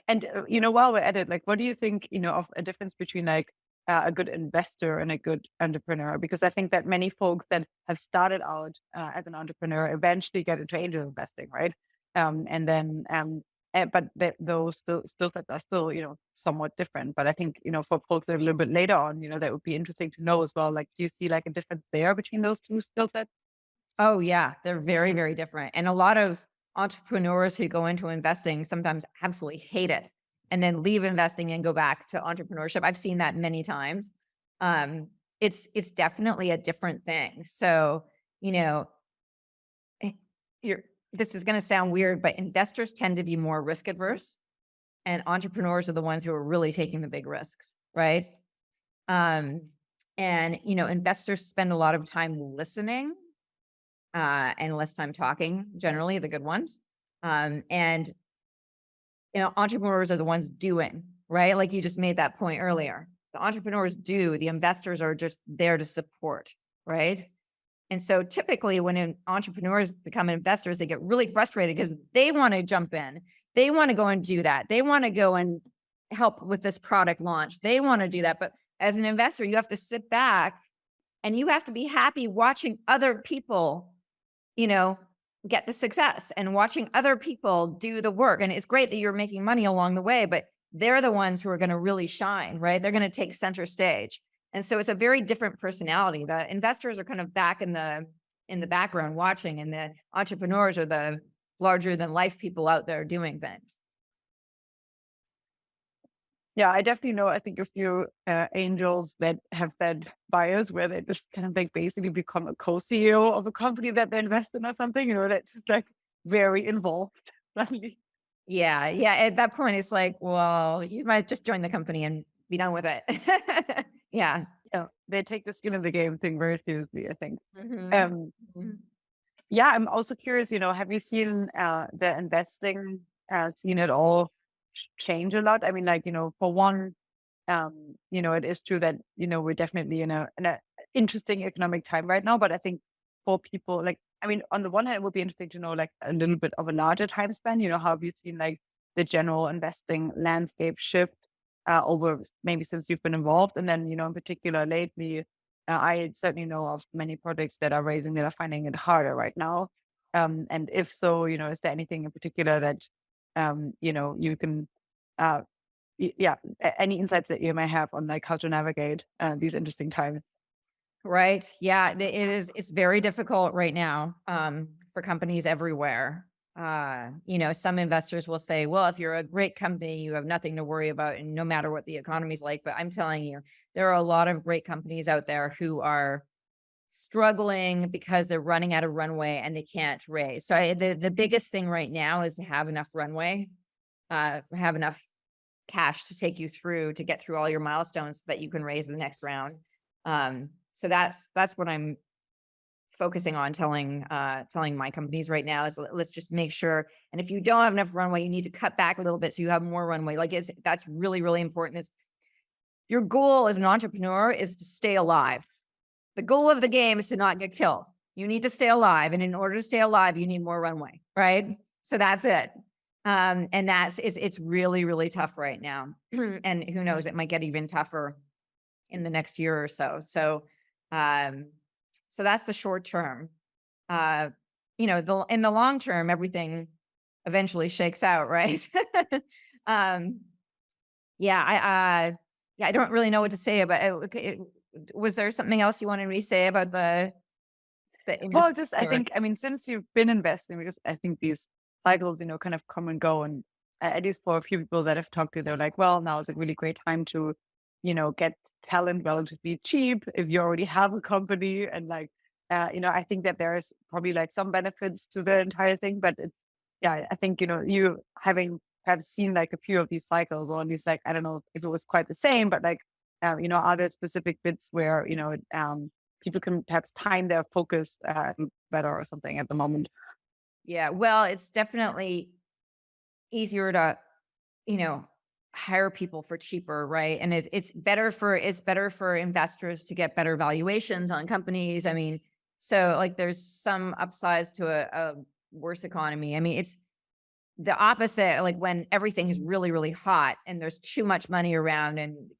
and while we're at it, like, what do you think, of a difference between like a good investor and a good entrepreneur? Because I think that many folks that have started out as an entrepreneur eventually get into angel investing, right? And then, but those still sets are still, somewhat different. But I think, for folks that are a little bit later on, that would be interesting to know as well. Like, do you see like a difference there between those two skill sets? Oh yeah, they're very, very different. And a lot of entrepreneurs who go into investing sometimes absolutely hate it and then leave investing and go back to entrepreneurship. I've seen that many times. It's definitely a different thing. So, you know, eh, this is going to sound weird, but investors tend to be more risk adverse, and entrepreneurs are the ones who are really taking the big risks, right? Um, and investors spend a lot of time listening and less time talking, generally the good ones. And entrepreneurs are the ones doing, right? Like you just made that point earlier. The entrepreneurs do, the investors are just there to support, right? And so typically when entrepreneurs become investors, they get really frustrated because they want to jump in. They want to go and do that. They want to go and help with this product launch. They want to do that. But as an investor, you have to sit back and you have to be happy watching other people, get the success and watching other people do the work. And it's great that you're making money along the way, but they're the ones who are going to really shine, right? They're going to take center stage. And so it's a very different personality. The investors are kind of back in the background watching, and the entrepreneurs are the larger than life people out there doing things. Yeah, I definitely know. I think a few angels that have that bias where they just kind of like basically become a co-CEO of a company that they invest in or something, that's like very involved. Yeah. At that point, it's like, well, you might just join the company and be done with it. Yeah. Yeah, they take the skin in the game thing very seriously, I think. Mhm. Yeah, I'm also curious, have you seen the investing scene at all change a lot? I mean, like, for one, it is true that, we're definitely in a interesting economic time right now. But I think for people, like, I mean, on the one hand, it would be interesting to know like a little bit of a larger time span, how have you seen like the general investing landscape shift over maybe since you've been involved? And then, in particular lately, I certainly know of many projects that are raising that are finding it harder right now. And if so, is there anything in particular that, you can, uh, yeah, any insights that you may have on like how to navigate these interesting times? Right. Yeah. It's very difficult right now for companies everywhere. Some investors will say, well, if you're a great company, you have nothing to worry about, and no matter what the economy's like. But I'm telling you, there are a lot of great companies out there who are struggling because they're running out of runway and they can't raise. So the biggest thing right now is to have enough runway, have enough cash to take you through to get through all your milestones so that you can raise the next round. So that's what I'm focusing on telling my companies right now is let's just make sure. And if you don't have enough runway, you need to cut back a little bit so you have more runway. Like that's really, really important. Is your goal as an entrepreneur is to stay alive. The goal of the game is to not get killed. You need to stay alive. And in order to stay alive, you need more runway, right? So that's it. And it's really, really tough right now. And who knows, it might get even tougher in the next year or so. So that's the short term. In the long term, everything eventually shakes out, right? I don't really know what to say about it. Was there something else you wanted me to say about the Well, industry? I think, I mean, since you've been investing, because I think these cycles, kind of come and go. And at least for a few people that I've talked to, they're like, well, now is a really great time to, get talent relatively cheap if you already have a company. And like, I think that there is probably like some benefits to the entire thing, but it's yeah, I think, you having perhaps seen like a few of these cycles, or at least like, I don't know if it was quite the same, but like, are there specific bits where, people can perhaps time their focus better or something at the moment? Yeah, well, it's definitely easier to, you know, hire people for cheaper, right? And it's better for investors to get better valuations on companies. I mean, so like there's some upsides to a worse economy. I mean, it's the opposite, like when everything is really, really hot and there's too much money around, and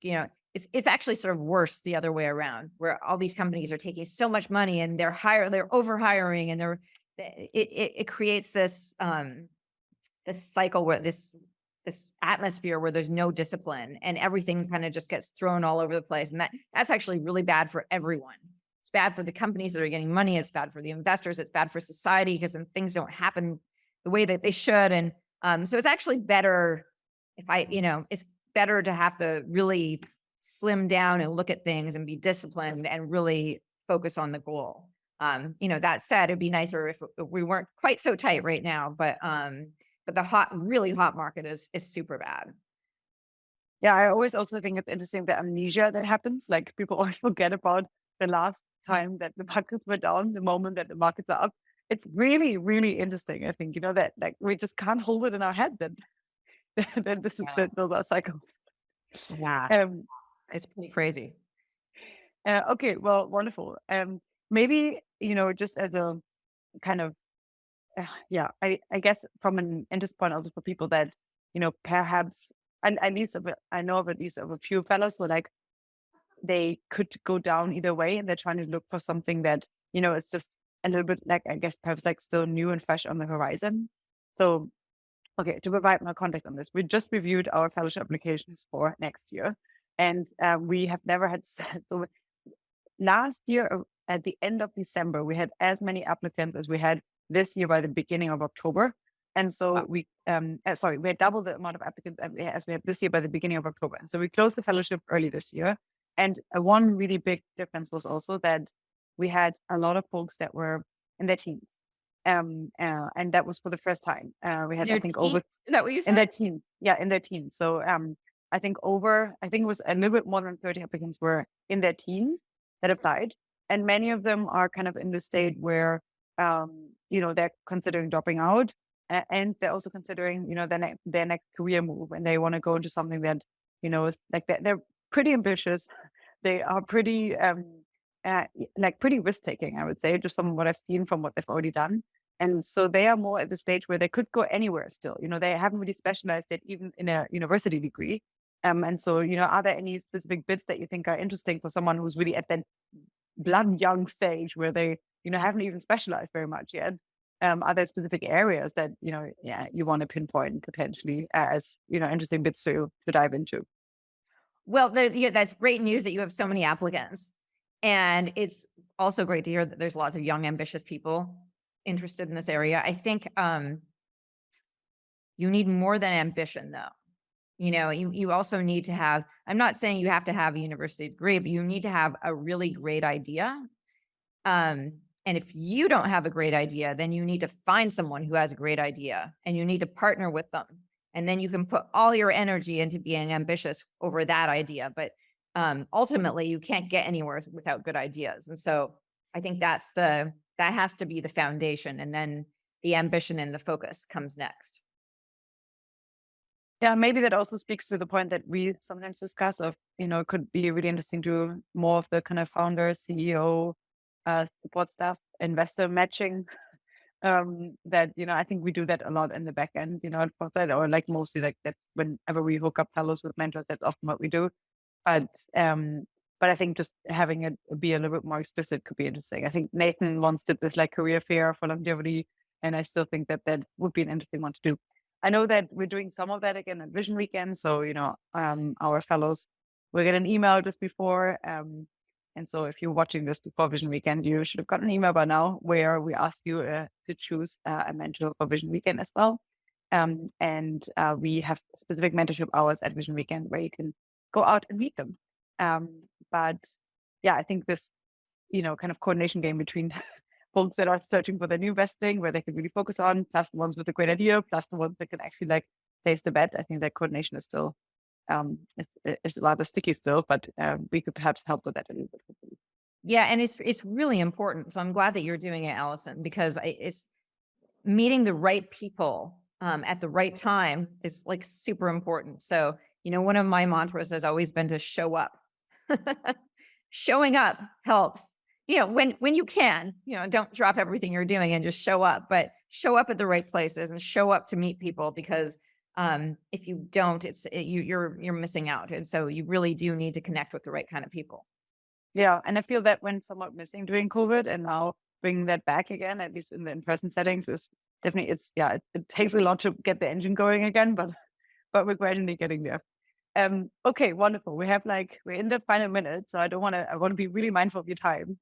it's actually sort of worse the other way around, where all these companies are taking so much money and they're over hiring, and it creates this cycle where this atmosphere where there's no discipline and everything kind of just gets thrown all over the place. And that's actually really bad for everyone. It's bad for the companies that are getting money. It's bad for the investors. It's bad for society because then things don't happen the way that they should. And so it's actually better it's better to have to really slim down and look at things and be disciplined and really focus on the goal. That said, it'd be nicer if we weren't quite so tight right now, but the really hot market is super bad. Yeah, I always also think it's interesting the amnesia that happens. Like people always forget about the last time that the markets were down, the moment that the markets are up. It's really, really interesting. I think, that like we just can't hold it in our head that that this is Yeah. that those are cycles. Yeah, Um, it's pretty crazy. okay, well, wonderful. Maybe, just as a kind of yeah, I guess from an interest point also for people that, perhaps, and at least I know of at least of a few fellows who like they could go down either way, and they're trying to look for something that, is just a little bit like, I guess, perhaps like still new and fresh on the horizon. So, okay, to provide more context on this, we just reviewed our fellowship applications for next year, and we have never had so last year at the end of December, we had as many applicants as we had this year by the beginning of October. And so Wow. we had double the amount of applicants as we had this year by the beginning of October. And so we closed the fellowship early this year. And one really big difference was also that we had a lot of folks that were in their teens. And that was for the first time. We had, I think, over Is that what you in said? their teens. Yeah, in their teens. So I think it was a little bit more than 30 applicants were in their teens that applied. And many of them are kind of in the state where, they're considering dropping out, and they're also considering, their next career move, and they want to go into something that, is like they're pretty ambitious. They are pretty, pretty risk taking, I would say, just from what I've seen from what they've already done. And so they are more at the stage where they could go anywhere still. They haven't really specialized yet, even in a university degree. And so, are there any specific bits that you think are interesting for someone who's really at that blood young stage where they, haven't even specialized very much yet? Are there specific areas that, you want to pinpoint potentially as, interesting bits to dive into? Well, that's great news that you have so many applicants. And it's also great to hear that there's lots of young, ambitious people interested in this area. I think you need more than ambition, though. You also need to have, I'm not saying you have to have a university degree, but you need to have a really great idea. And if you don't have a great idea, then you need to find someone who has a great idea, and you need to partner with them. And then you can put all your energy into being ambitious over that idea. But ultimately, you can't get anywhere without good ideas. And so I think that has to be the foundation. And then the ambition and the focus comes next. Yeah, maybe that also speaks to the point that we sometimes discuss of, it could be really interesting to more of the kind of founder, CEO, support staff, investor matching. That, I think we do that a lot in the back end, at Foresight, or like mostly like that's whenever we hook up fellows with mentors, that's often what we do. But I think just having it be a little bit more explicit could be interesting. I think Nathan once did this like career fair for longevity, and I still think that would be an interesting one to do. I know that we're doing some of that again at Vision Weekend. So, our fellows will get an email just before. And so if you're watching this before Vision Weekend, you should have gotten an email by now where we ask you to choose a mentor for Vision Weekend as well. And we have specific mentorship hours at Vision Weekend where you can go out and meet them. But yeah, I think this, kind of coordination game between folks that are searching for their new investing, where they can really focus on, plus the ones with a great idea, plus the ones that can actually like place the bet. I think that coordination is still, it's rather sticky still, but we could perhaps help with that a little bit. Hopefully. Yeah, and it's really important. So I'm glad that you're doing it, Allison, because it's meeting the right people at the right time is like super important. So, one of my mantras has always been to show up. Showing up helps, when you can, don't drop everything you're doing and just show up, but show up at the right places and show up to meet people, because if you don't, you're missing out. And so you really do need to connect with the right kind of people. Yeah. And I feel that went somewhat missing during COVID, and now bringing that back again, at least in the in-person settings, is definitely, it takes a lot to get the engine going again, but we're gradually getting there. Okay, wonderful. We're in the final minute, so I want to be really mindful of your time.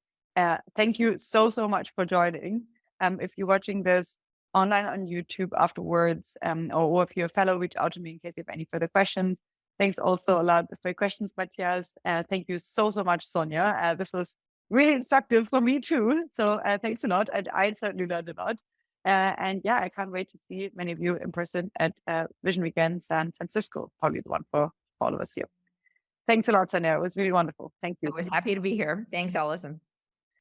Thank you so much for joining. If you're watching this online on YouTube afterwards, or if you're a fellow, reach out to me in case you have any further questions. Thanks also a lot for your questions, Matthias. Thank you so much, Sonia. This was really instructive for me too. So thanks a lot. I certainly learned a lot. And yeah, I can't wait to see many of you in person at Vision Weekend San Francisco, probably the one for all of us here. Thanks a lot, Sonia. It was really wonderful. Thank you. I was happy to be here. Thanks, Allison.